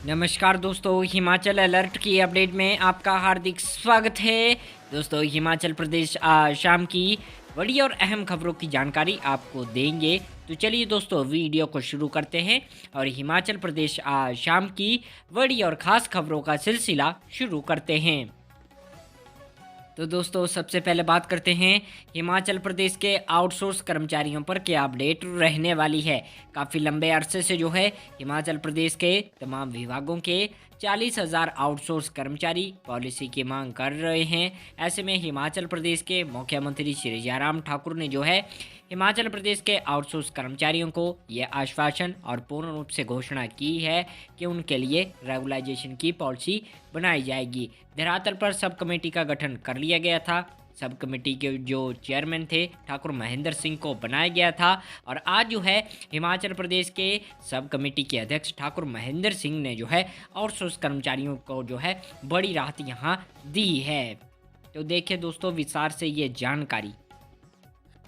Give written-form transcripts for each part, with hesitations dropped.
नमस्कार दोस्तों, हिमाचल अलर्ट की अपडेट में आपका हार्दिक स्वागत है। दोस्तों, हिमाचल प्रदेश शाम की बड़ी और अहम खबरों की जानकारी आपको देंगे। तो चलिए दोस्तों, वीडियो को शुरू करते हैं और हिमाचल प्रदेश शाम की बड़ी और ख़ास खबरों का सिलसिला शुरू करते हैं। तो दोस्तों, सबसे पहले बात करते हैं हिमाचल प्रदेश के आउटसोर्स कर्मचारियों पर क्या अपडेट रहने वाली है। काफ़ी लंबे अरसे से जो है हिमाचल प्रदेश के तमाम विभागों के 40,000 आउटसोर्स कर्मचारी पॉलिसी की मांग कर रहे हैं। ऐसे में हिमाचल प्रदेश के मुख्यमंत्री श्री जयराम ठाकुर ने जो है हिमाचल प्रदेश के आउटसोर्स कर्मचारियों को यह आश्वासन और पूर्ण रूप से घोषणा की है कि उनके लिए रेगुलाइजेशन की पॉलिसी बनाई जाएगी। धरातल पर सब कमेटी का गठन कर लिया गया था। सब कमेटी के जो चेयरमैन थे ठाकुर महेंद्र सिंह को बनाया गया था और आज जो है हिमाचल प्रदेश के सब कमेटी के अध्यक्ष ठाकुर महेंद्र सिंह ने जो है आउटसोर्स कर्मचारियों को जो है बड़ी राहत यहाँ दी है। तो देखिए दोस्तों, विस्तार से ये जानकारी।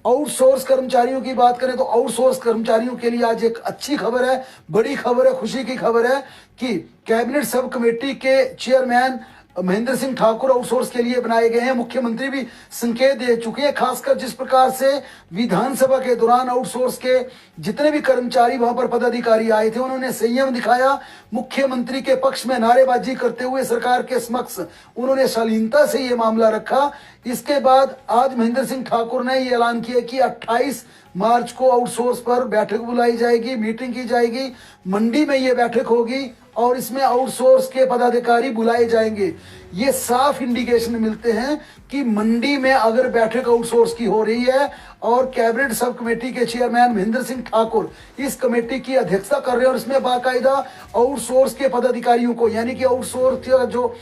आउटसोर्स कर्मचारियों की बात करें तो आउटसोर्स कर्मचारियों के लिए आज एक अच्छी खबर है, बड़ी खबर है, खुशी की खबर है कि कैबिनेट सब कमेटी के चेयरमैन महेंद्र सिंह ठाकुर आउटसोर्स के लिए बनाए गए हैं। मुख्यमंत्री भी संकेत दे चुके हैं। खासकर जिस प्रकार से विधानसभा के दौरान आउटसोर्स के जितने भी कर्मचारी वहां पर पदाधिकारी आए थे, उन्होंने संयम दिखाया। मुख्यमंत्री के पक्ष में नारेबाजी करते हुए सरकार के समक्ष उन्होंने शालीनता से ये मामला रखा। इसके बाद आज महेंद्र सिंह ठाकुर ने ये ऐलान किया कि 28 मार्च को आउटसोर्स पर बैठक बुलाई जाएगी, मीटिंग की जाएगी। मंडी में ये बैठक होगी और इसमें आउटसोर्स के पदाधिकारी बुलाए जाएंगे। ये साफ इंडिकेशन मिलते हैं कि मंडी में अगर बैठक आउटसोर्स की हो रही है और कैबिनेट सब कमेटी के चेयरमैन महेंद्र सिंह ठाकुर इस कमेटी की अध्यक्षता कर रहे हैं और इसमें बाकायदा आउटसोर्स के पदाधिकारियों को, यानी कि आउटसोर्स जो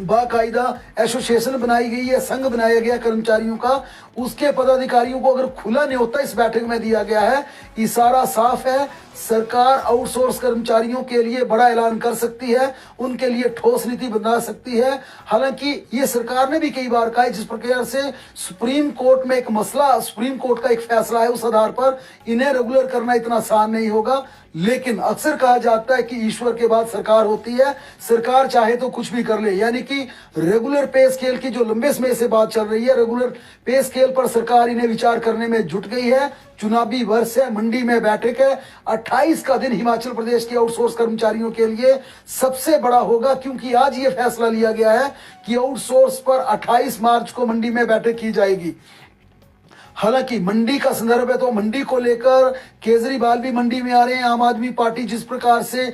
बाकायदा एसोसिएशन बनाई गई है, संघ बनाया गया कर्मचारियों का, उसके पदाधिकारियों को अगर खुला न्योता इस बैठक में दिया गया है, इशारा साफ है। सरकार आउटसोर्स कर्मचारियों के लिए बड़ा ऐलान कर सकती है, उनके लिए ठोस नीति बना सकती है। हालांकि ये सरकार ने भी कई बार कहा है, जिस प्रकार से सुप्रीम कोर्ट में एक मसला, सुप्रीम कोर्ट का एक फैसला है, उस आधार पर इन्हें रेगुलर करना इतना आसान नहीं होगा। लेकिन अक्सर कहा जाता है कि ईश्वर के बाद सरकार होती है, सरकार चाहे तो कुछ भी कर ले। यानी कि रेगुलर पे स्केल की जो लंबे समय से बात चल रही है, रेगुलर पे स्केल पर सरकार इन्हें विचार करने में जुट गई है। चुनावी वर्ष है, मंडी में बैठक है। 28 का दिन हिमाचल प्रदेश के आउटसोर्स कर्मचारियों के लिए सबसे बड़ा होगा, क्योंकि आज ये फैसला लिया गया है कि आउटसोर्स पर 28 मार्च को मंडी में बैठक की जाएगी। हालांकि मंडी का संदर्भ है तो मंडी को लेकर केजरीवाल भी मंडी में आ रहे हैं। आम आदमी पार्टी जिस प्रकार से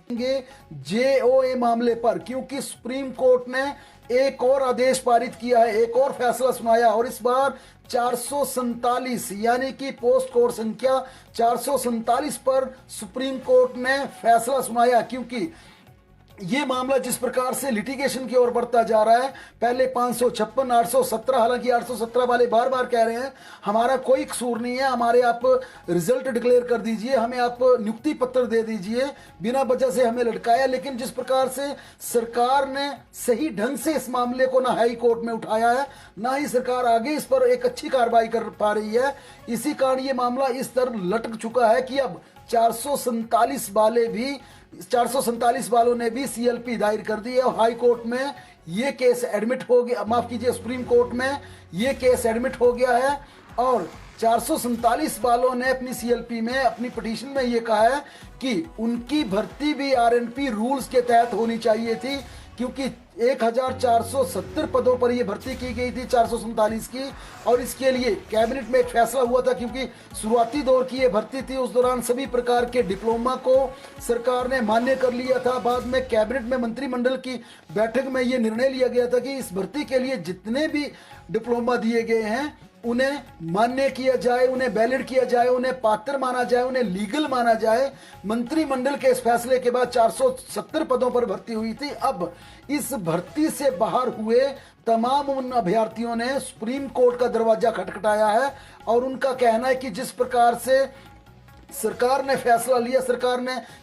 जेओए मामले पर, क्योंकि सुप्रीम कोर्ट ने एक और आदेश पारित किया है, एक और फैसला सुनाया और इस बार 447 यानी कि पोस्ट कोड संख्या 447 पर सुप्रीम कोर्ट ने फैसला सुनाया। क्योंकि ये मामला जिस प्रकार से लिटिगेशन की ओर बढ़ता जा रहा है, पहले 556, 817, हालांकि 817 वाले बार बार कह रहे हैं हमारा कोई कसूर नहीं है, हमारे आप रिजल्ट डिक्लेयर कर दीजिए, हमें आप नियुक्ति पत्र दे दीजिए, बिना वजह से हमें लटकाया। लेकिन जिस प्रकार से सरकार ने सही ढंग से इस मामले को ना हाई कोर्ट में उठाया है, ना ही सरकार आगे इस पर एक अच्छी कार्रवाई कर पा रही है, इसी कारण ये मामला इस तरह लटक चुका है कि अब 447 वालों ने भी सीएलपी दायर कर दी है और हाई कोर्ट में ये केस एडमिट हो गया, माफ कीजिए, सुप्रीम कोर्ट में ये केस एडमिट हो गया है। और 447 वालों ने अपनी सीएलपी में, अपनी पिटीशन में ये कहा है कि उनकी भर्ती भी आरएनपी रूल्स के तहत होनी चाहिए थी, क्योंकि 1470 पदों पर यह भर्ती की गई थी 447 की। और इसके लिए कैबिनेट में एक फैसला हुआ था, क्योंकि शुरुआती दौर की यह भर्ती थी, उस दौरान सभी प्रकार के डिप्लोमा को सरकार ने मान्य कर लिया था। बाद में कैबिनेट में मंत्रिमंडल की बैठक में यह निर्णय लिया गया था कि इस भर्ती के लिए जितने भी डिप्लोमा दिए गए हैं उन्हें मान्य किया जाए, उन्हें वैलिड किया जाए, उन्हें पात्र माना जाए, उन्हें लीगल माना जाए। मंत्रिमंडल के इस फैसले के बाद 470 पदों पर भर्ती हुई थी। अब इस भर्ती से बाहर हुए तमाम उन अभ्यर्थियों ने सुप्रीम कोर्ट का दरवाजा खटखटाया है और उनका कहना है कि जिस प्रकार से सरकार ने फैसला लिया,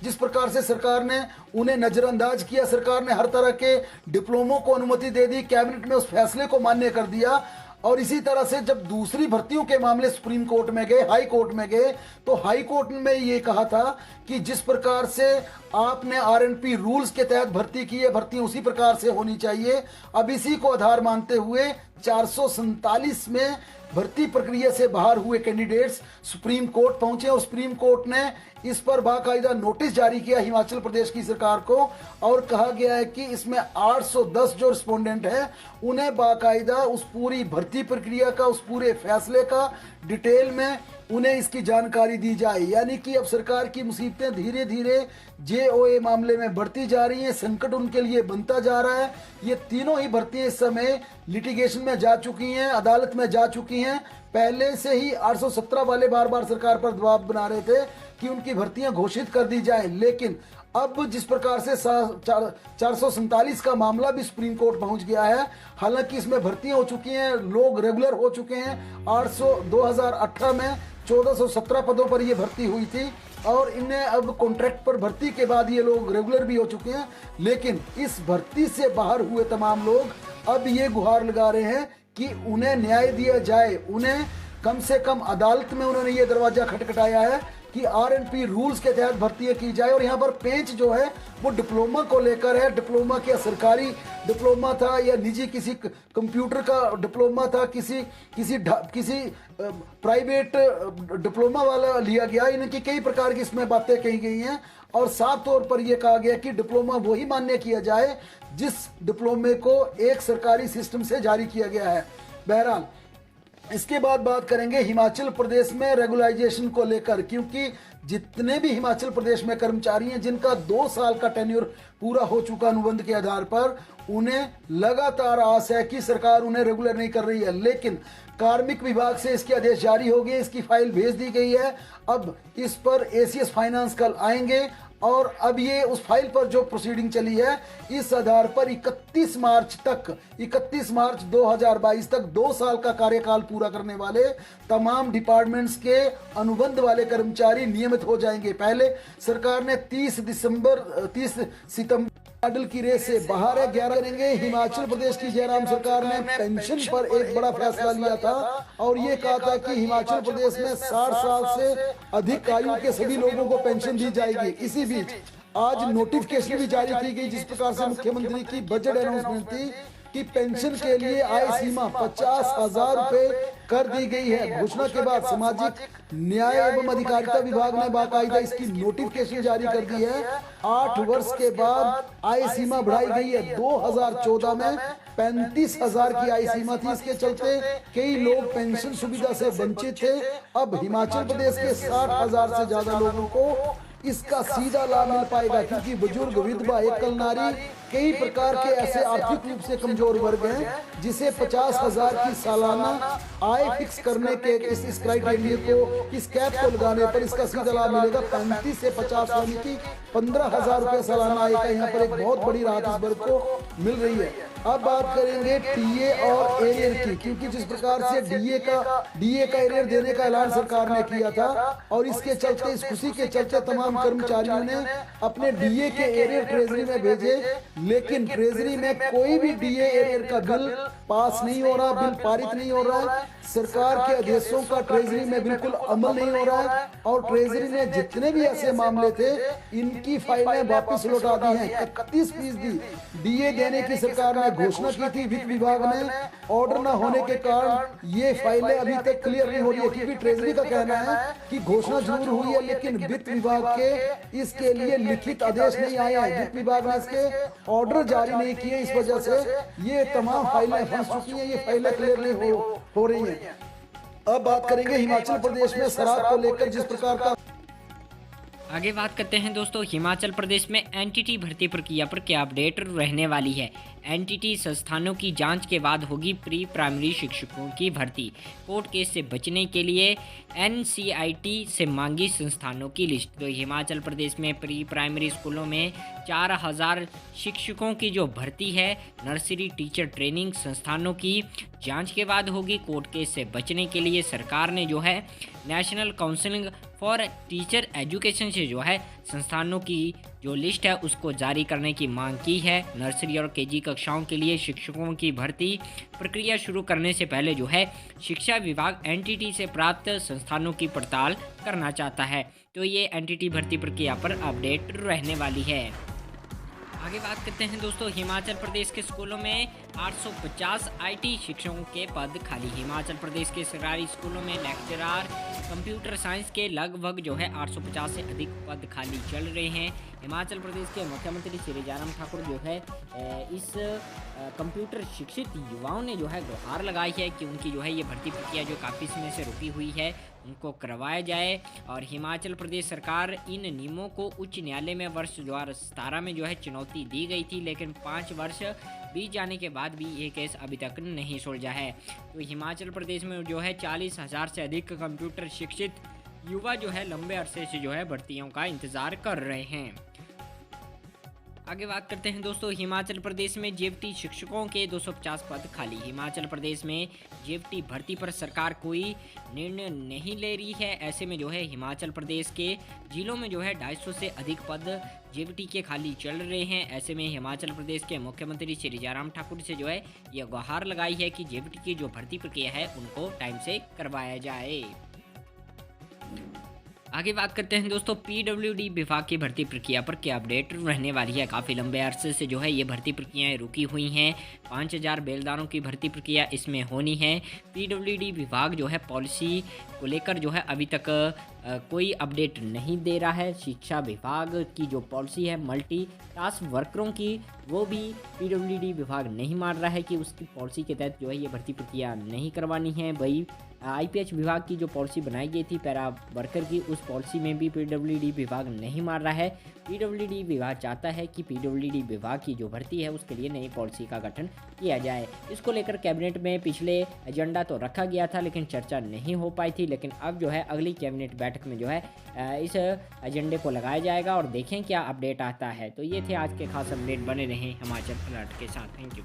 जिस प्रकार से सरकार ने उन्हें नजरअंदाज किया, सरकार ने हर तरह के डिप्लोमों को अनुमति दे दी, कैबिनेट में उस फैसले को मान्य कर दिया। और इसी तरह से जब दूसरी भर्तियों के मामले सुप्रीम कोर्ट में गए, हाई कोर्ट में गए, तो हाई कोर्ट में ये कहा था कि जिस प्रकार से आपने आरएनपी रूल्स के तहत भर्ती की है, भर्ती उसी प्रकार से होनी चाहिए। अब इसी को आधार मानते हुए 447 में भर्ती प्रक्रिया से बाहर हुए कैंडिडेट्स सुप्रीम कोर्ट पहुंचे और सुप्रीम कोर्ट ने इस पर बाकायदा नोटिस जारी किया हिमाचल प्रदेश की सरकार को और कहा गया है कि इसमें 810 जो रिस्पोंडेंट हैं उन्हें बाकायदा उस पूरी भर्ती प्रक्रिया का, उस पूरे फैसले का डिटेल में उन्हें इसकी जानकारी दी जाए। यानी कि अब सरकार की मुसीबतें धीरे धीरे जेओए मामले में बढ़ती जा रही हैं, संकट उनके लिए बनता जा रहा है। ये तीनों ही भर्तियां इस समय लिटिगेशन में जा चुकी हैं, अदालत में जा चुकी हैं। पहले से ही 817 वाले बार बार सरकार पर दबाव बना रहे थे कि उनकी भर्तियां घोषित कर दी जाए, लेकिन अब जिस प्रकार से 447 का मामला भी सुप्रीम कोर्ट पहुंच गया है, हालांकि इसमें भर्तियां हो चुकी हैं, लोग रेगुलर हो चुके हैं। 2018 में 1417 पदों पर ये भर्ती हुई थी और इन्हें अब कॉन्ट्रैक्ट पर भर्ती के बाद ये लोग रेगुलर भी हो चुके हैं। लेकिन इस भर्ती से बाहर हुए तमाम लोग अब ये गुहार लगा रहे हैं कि उन्हें न्याय दिया जाए। उन्हें कम से कम अदालत में उन्होंने ये दरवाजा खटखटाया है कि आरएनपी रूल्स के तहत भर्ती की जाए। और यहाँ पर पेंच जो है वो डिप्लोमा को लेकर है। डिप्लोमा क्या सरकारी डिप्लोमा था या निजी किसी कंप्यूटर का डिप्लोमा था, किसी प्राइवेट डिप्लोमा वाला लिया गया। इनकी कई प्रकार की इसमें बातें कही गई हैं और साफ तौर पर यह कहा गया कि डिप्लोमा वही मान्य किया जाए जिस डिप्लोमे को एक सरकारी सिस्टम से जारी किया गया है। बहरहाल इसके बाद बात करेंगे हिमाचल प्रदेश में रेगुलराइजेशन को लेकर, क्योंकि जितने भी हिमाचल प्रदेश में कर्मचारी हैं जिनका 2 साल का टेन्योर पूरा हो चुका अनुबंध के आधार पर, उन्हें लगातार आस है कि सरकार उन्हें रेगुलर नहीं कर रही है। लेकिन कार्मिक विभाग से इसके आदेश जारी हो गए, इसकी फाइल भेज दी गई है। अब इस पर एसीएस फाइनेंस कल आएंगे और अब ये उस फाइल पर जो प्रोसीडिंग चली है इस आधार पर 31 मार्च 2022 तक 2 साल का कार्यकाल पूरा करने वाले तमाम डिपार्टमेंट्स के अनुबंध वाले कर्मचारी नियमित हो जाएंगे। पहले सरकार ने 30 सितंबर मॉडल की रेस से बाहर है 11 करेंगे। हिमाचल प्रदेश की जयराम सरकार ने पेंशन पर एक बड़ा फैसला लिया था और ये कहा था कि हिमाचल प्रदेश में 60 साल से अधिक आयु के सभी लोगों को पेंशन दी जाएगी। इसी बीच आज नोटिफिकेशन भी जारी की गई जिस प्रकार से मुख्यमंत्री की बजट अनाउंसमेंट थी कि पेंशन के लिए आय सीमा 50,000 रुपए कर दी गई है। घोषणा के बाद सामाजिक न्याय एवं अधिकारिता विभाग ने बाकायदा इसकी नोटिफिकेशन जारी कर दी है। 8 वर्ष के बाद आय सीमा बढ़ाई गई है। 2014 में 35,000 की आय सीमा थी, इसके चलते कई लोग पेंशन सुविधा से वंचित थे। अब हिमाचल प्रदेश के 60,000 से ज्यादा लोगों को इसका सीधा लाभ मिल पाएगा, क्योंकि बुजुर्ग, विधवा, एकल नारी, कई प्रकार के ऐसे आर्थिक रूप से कमजोर वर्ग हैं जिसे 50,000 की सालाना आय फिक्स करने के इस क्राइटेरिया को, इस कैप को लगाने पर इसका सीधा लाभ मिलेगा। 35 से 50 यानी कि 15,000 रुपए सालाना आय का यहाँ पर एक बहुत बड़ी राहत इस वर्ग को मिल रही है। अब बात करेंगे टीए और एरियर की, क्योंकि जिस प्रकार से डीए का एरियर देने का ऐलान सरकार ने किया था और इसके चलते, इस खुशी के चलते तमाम कर्मचारियों ने अपने डीए के एरियर ट्रेजरी में भेजे, लेकिन ट्रेजरी में कोई भी डीए एरियर का बिल पास नहीं हो रहा, बिल पारित नहीं हो रहा है। सरकार के आदेशों का ट्रेजरी में बिल्कुल अमल नहीं हो रहा है और ट्रेजरी ने जितने भी ऐसे मामले थे इनकी फाइलें वापस लौटा दी हैं। 31% डीए देने की सरकार ने घोषणा की थी, वित्त विभाग ने ऑर्डर न होने के कारण ये फाइलें अभी तक क्लियर नहीं हो रही है, क्योंकि ट्रेजरी का कहना है कि घोषणा जरूर हुई है लेकिन वित्त विभाग के इसके लिए लिखित आदेश नहीं आए हैं। वित्त विभाग ने इसके ऑर्डर जारी नहीं किए, इस वजह से ये तमाम फाइलें फंस चुकी हैं, ये फाइलें क्लियर नहीं हो रही हैं। अब बात करेंगे हिमाचल प्रदेश में शराब को लेकर जिस प्रकार का आगे बात करते हैं दोस्तों, हिमाचल प्रदेश में एनटीटी भर्ती प्रक्रिया पर क्या अपडेट रहने वाली है। एनटीटी संस्थानों की जांच के बाद होगी प्री प्राइमरी शिक्षकों की भर्ती। कोर्ट केस से बचने के लिए एनसीईआरटी से मांगी संस्थानों की लिस्ट। तो हिमाचल प्रदेश में प्री प्राइमरी स्कूलों में 4,000 शिक्षकों की जो भर्ती है, नर्सरी टीचर ट्रेनिंग संस्थानों की जांच के बाद होगी। कोर्ट केस से बचने के लिए सरकार ने जो है national counselling for teacher education से जो है संस्थानों की जो लिस्ट है उसको जारी करने की मांग की है। नर्सरी और केजी कक्षाओं के लिए शिक्षकों की भर्ती प्रक्रिया शुरू करने से पहले जो है शिक्षा विभाग एनटीटी से प्राप्त संस्थानों की पड़ताल करना चाहता है। तो ये एनटीटी भर्ती प्रक्रिया पर अपडेट रहने वाली है। आगे बात करते हैं दोस्तों, हिमाचल प्रदेश के स्कूलों में 850 आईटी शिक्षकों के पद खाली। हिमाचल प्रदेश के सरकारी स्कूलों में लेक्चरर कंप्यूटर साइंस के लगभग जो है 850 से अधिक पद खाली चल रहे हैं। हिमाचल प्रदेश के मुख्यमंत्री श्री जयराम ठाकुर जो है इस कंप्यूटर शिक्षित युवाओं ने जो है गुहार लगाई है कि उनकी जो है ये भर्ती प्रक्रिया जो काफ़ी समय से रुकी हुई है उनको करवाया जाए। और हिमाचल प्रदेश सरकार इन नियमों को उच्च न्यायालय में वर्ष 2017 में जो है चुनौती दी गई थी, लेकिन 5 वर्ष बीत जाने के बाद भी ये केस अभी तक नहीं सुलझा है। तो हिमाचल प्रदेश में जो है 40,000 से अधिक कंप्यूटर शिक्षित युवा जो है लंबे अरसे से जो है भर्तियों का इंतज़ार कर रहे हैं। आगे बात करते हैं दोस्तों, हिमाचल प्रदेश में जेएफटी शिक्षकों के 250 पद खाली। हिमाचल प्रदेश में जेएफटी भर्ती पर सरकार कोई निर्णय नहीं ले रही है। ऐसे में जो है हिमाचल प्रदेश के जिलों में जो है 250 से अधिक पद जेएफटी के खाली चल रहे हैं। ऐसे में हिमाचल प्रदेश के मुख्यमंत्री श्री जयराम ठाकुर से जो है यह गुहार लगाई है कि जेएफटी की जो भर्ती प्रक्रिया है उनको टाइम से करवाया जाए। आगे बात करते हैं दोस्तों, पीडब्ल्यूडी विभाग की भर्ती प्रक्रिया पर क्या अपडेट रहने वाली है। काफ़ी लंबे अरसे से जो है ये भर्ती प्रक्रियाएं रुकी हुई हैं। 5000 बेलदारों की भर्ती प्रक्रिया इसमें होनी है। पीडब्ल्यूडी विभाग जो है पॉलिसी को लेकर जो है अभी तक कोई अपडेट नहीं दे रहा है। शिक्षा विभाग की जो पॉलिसी है मल्टी टास्क वर्करों की, वो भी पीडब्ल्यूडी विभाग नहीं मान रहा है कि उसकी पॉलिसी के तहत जो है ये भर्ती प्रक्रिया नहीं करवानी है। वही आईपीएच विभाग की जो पॉलिसी बनाई गई थी पैरा वर्कर की, उस पॉलिसी में भी पीडब्ल्यूडी विभाग नहीं मान रहा है। पीडब्ल्यूडी विभाग चाहता है कि पीडब्ल्यूडी विभाग की जो भर्ती है उसके लिए नई पॉलिसी का गठन किया जाए। इसको लेकर कैबिनेट में पिछले एजेंडा तो रखा गया था लेकिन चर्चा नहीं हो पाई थी, लेकिन अब जो है अगली कैबिनेट बैठक में जो है इस एजेंडे को लगाया जाएगा और देखें क्या अपडेट आता है। तो ये थे आज के खास अपडेट, बने रहें हिमाचल अलर्ट के साथ। Thank you.